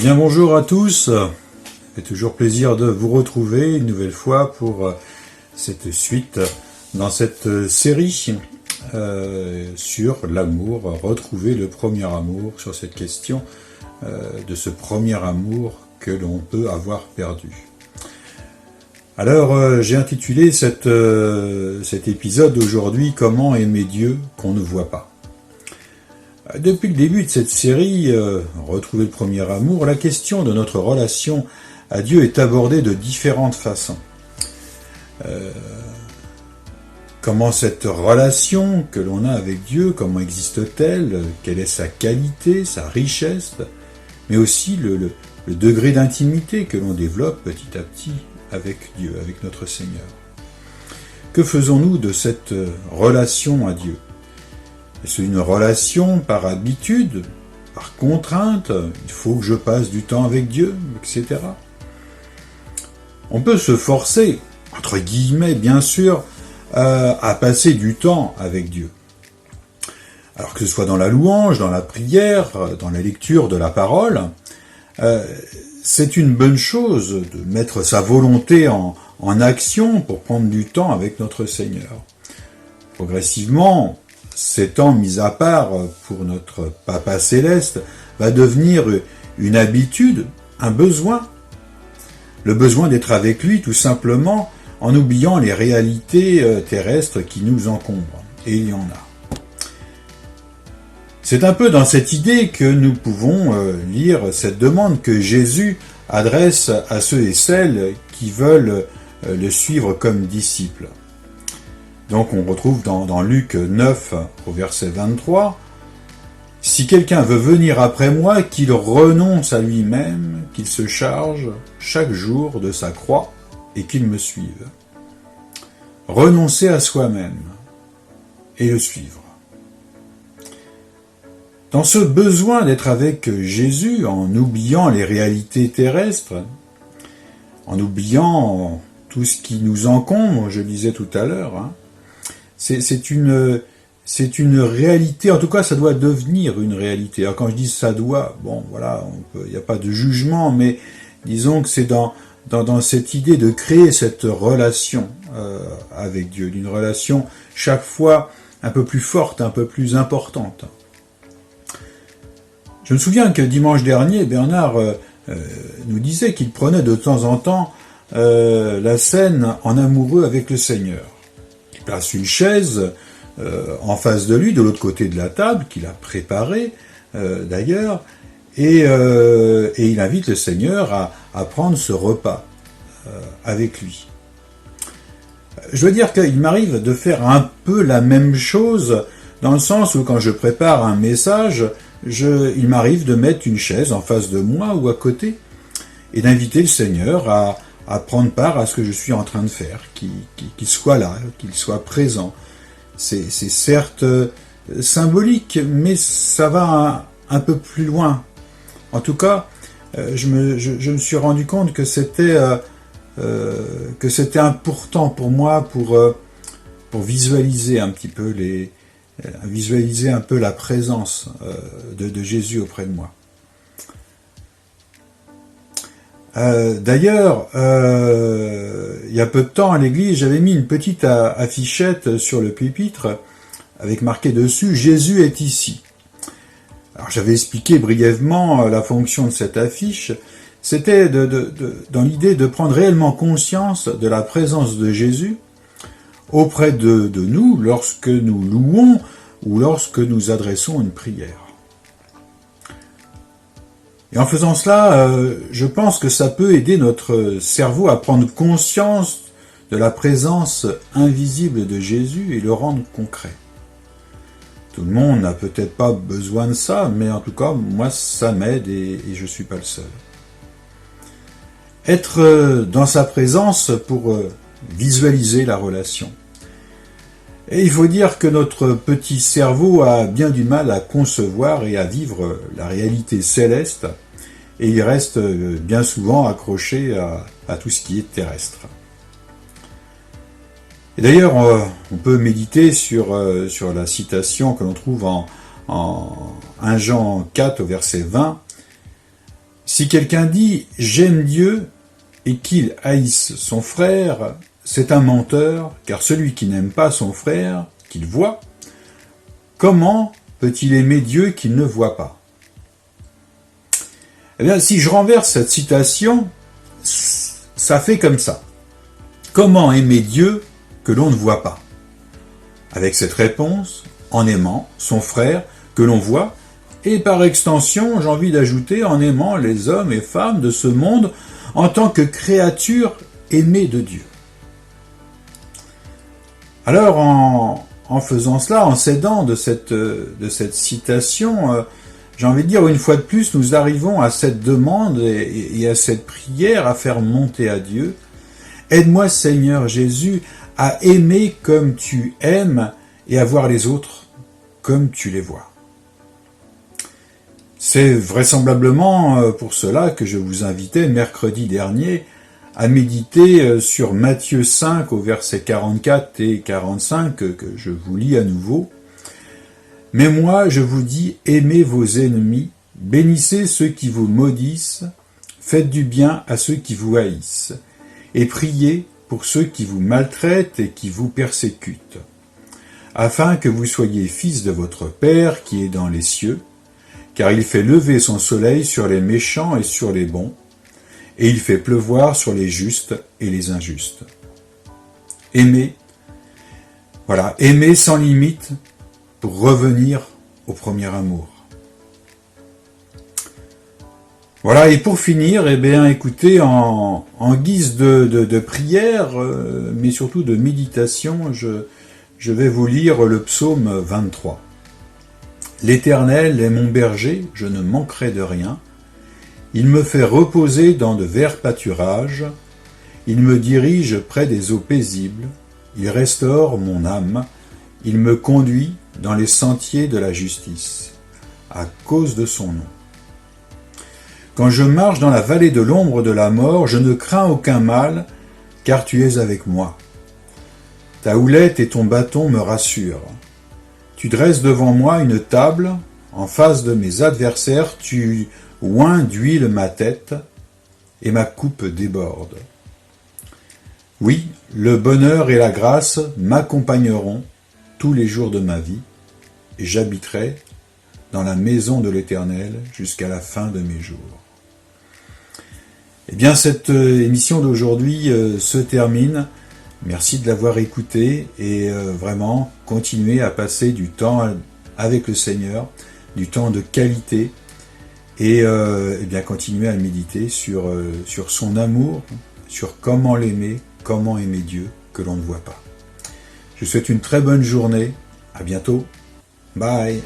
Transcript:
Eh bien bonjour à tous, c'est toujours plaisir de vous retrouver une nouvelle fois pour cette suite dans cette série sur l'amour, retrouver le premier amour, sur cette question de ce premier amour que l'on peut avoir perdu. Alors j'ai intitulé cet épisode aujourd'hui « Comment aimer Dieu qu'on ne voit pas ». Depuis le début de cette série, Retrouver le premier amour, la question de notre relation à Dieu est abordée de différentes façons. Comment cette relation que l'on a avec Dieu, comment existe-t-elle? Quelle est sa qualité, sa richesse, mais aussi le degré d'intimité que l'on développe petit à petit avec Dieu, avec notre Seigneur. Que faisons-nous de cette relation à Dieu? Est-ce une relation par habitude, par contrainte, il faut que je passe du temps avec Dieu, etc. On peut se forcer, entre guillemets bien sûr, à passer du temps avec Dieu. Alors que ce soit dans la louange, dans la prière, dans la lecture de la parole, c'est une bonne chose de mettre sa volonté en action pour prendre du temps avec notre Seigneur. Progressivement, ces temps mis à part pour notre Papa Céleste va devenir une habitude, un besoin. Le besoin d'être avec lui tout simplement en oubliant les réalités terrestres qui nous encombrent. Et il y en a. C'est un peu dans cette idée que nous pouvons lire cette demande que Jésus adresse à ceux et celles qui veulent le suivre comme disciples. Donc on retrouve dans Luc 9 au verset 23, « Si quelqu'un veut venir après moi, qu'il renonce à lui-même, qu'il se charge chaque jour de sa croix et qu'il me suive. » Renoncer à soi-même et le suivre. Dans ce besoin d'être avec Jésus, en oubliant les réalités terrestres, en oubliant tout ce qui nous encombre, je le disais tout à l'heure, c'est une réalité, en tout cas ça doit devenir une réalité. Alors quand je dis ça doit, bon voilà, il n'y a pas de jugement, mais disons que c'est dans cette idée de créer cette relation avec Dieu, d'une relation chaque fois un peu plus forte, un peu plus importante. Je me souviens que dimanche dernier, Bernard nous disait qu'il prenait de temps en temps la scène en amoureux avec le Seigneur. Il place une chaise en face de lui, de l'autre côté de la table, qu'il a préparée d'ailleurs, et il invite le Seigneur à prendre ce repas avec lui. Je dois dire qu'il m'arrive de faire un peu la même chose, dans le sens où quand je prépare un message, il m'arrive de mettre une chaise en face de moi ou à côté, et d'inviter le Seigneur à prendre part à ce que je suis en train de faire, qu'il soit là, qu'il soit présent. C'est certes symbolique, mais ça va un peu plus loin. En tout cas, je me suis rendu compte que c'était important pour moi pour visualiser un petit peu visualiser un peu la présence de Jésus auprès de moi. D'ailleurs, il y a peu de temps à l'église, j'avais mis une petite affichette sur le pupitre avec marqué dessus « Jésus est ici ». Alors j'avais expliqué brièvement la fonction de cette affiche. C'était dans l'idée de prendre réellement conscience de la présence de Jésus auprès de nous lorsque nous louons ou lorsque nous adressons une prière. Et en faisant cela, je pense que ça peut aider notre cerveau à prendre conscience de la présence invisible de Jésus et le rendre concret. Tout le monde n'a peut-être pas besoin de ça, mais en tout cas, moi, ça m'aide et je ne suis pas le seul. Être dans sa présence pour visualiser la relation. Et il faut dire que notre petit cerveau a bien du mal à concevoir et à vivre la réalité céleste, et il reste bien souvent accroché à tout ce qui est terrestre. Et d'ailleurs, on peut méditer sur la citation que l'on trouve en 1 Jean 4 au verset 20. « Si quelqu'un dit « j'aime Dieu » et qu'il haïsse son frère, c'est un menteur, car celui qui n'aime pas son frère, qu'il voit, comment peut-il aimer Dieu qu'il ne voit pas? Eh bien, si je renverse cette citation, ça fait comme ça. Comment aimer Dieu que l'on ne voit pas? Avec cette réponse, en aimant son frère que l'on voit, et par extension, j'ai envie d'ajouter, en aimant les hommes et femmes de ce monde en tant que créatures aimées de Dieu. Alors, en faisant cela, en s'aidant de cette citation, j'ai envie de dire, une fois de plus, nous arrivons à cette demande et à cette prière à faire monter à Dieu. Aide-moi, Seigneur Jésus, à aimer comme tu aimes et à voir les autres comme tu les vois. C'est vraisemblablement pour cela que je vous invitais mercredi dernier à méditer sur Matthieu 5 au verset 44 et 45 que je vous lis à nouveau. « Mais moi, je vous dis, aimez vos ennemis, bénissez ceux qui vous maudissent, faites du bien à ceux qui vous haïssent, et priez pour ceux qui vous maltraitent et qui vous persécutent, afin que vous soyez fils de votre Père qui est dans les cieux, car il fait lever son soleil sur les méchants et sur les bons, et il fait pleuvoir sur les justes et les injustes. » Aimez, voilà, aimez sans limite pour revenir au premier amour. Voilà, et pour finir, eh bien, écoutez, en guise de prière, mais surtout de méditation, je vais vous lire le psaume 23. « L'Éternel est mon berger, je ne manquerai de rien. Il me fait reposer dans de verts pâturages. Il me dirige près des eaux paisibles. Il restaure mon âme. Il me conduit dans les sentiers de la justice, à cause de son nom. Quand je marche dans la vallée de l'ombre de la mort, je ne crains aucun mal, car tu es avec moi. Ta houlette et ton bâton me rassurent. Tu dresses devant moi une table, en face de mes adversaires, tu oins d'huile ma tête, et ma coupe déborde. Oui, le bonheur et la grâce m'accompagneront tous les jours de ma vie, et j'habiterai dans la maison de l'Éternel jusqu'à la fin de mes jours. Eh bien, cette émission d'aujourd'hui se termine. Merci de l'avoir écoutée et vraiment continuez à passer du temps avec le Seigneur, du temps de qualité et bien continuez à méditer sur son amour, sur comment l'aimer, comment aimer Dieu que l'on ne voit pas. Je vous souhaite une très bonne journée. À bientôt. Bye.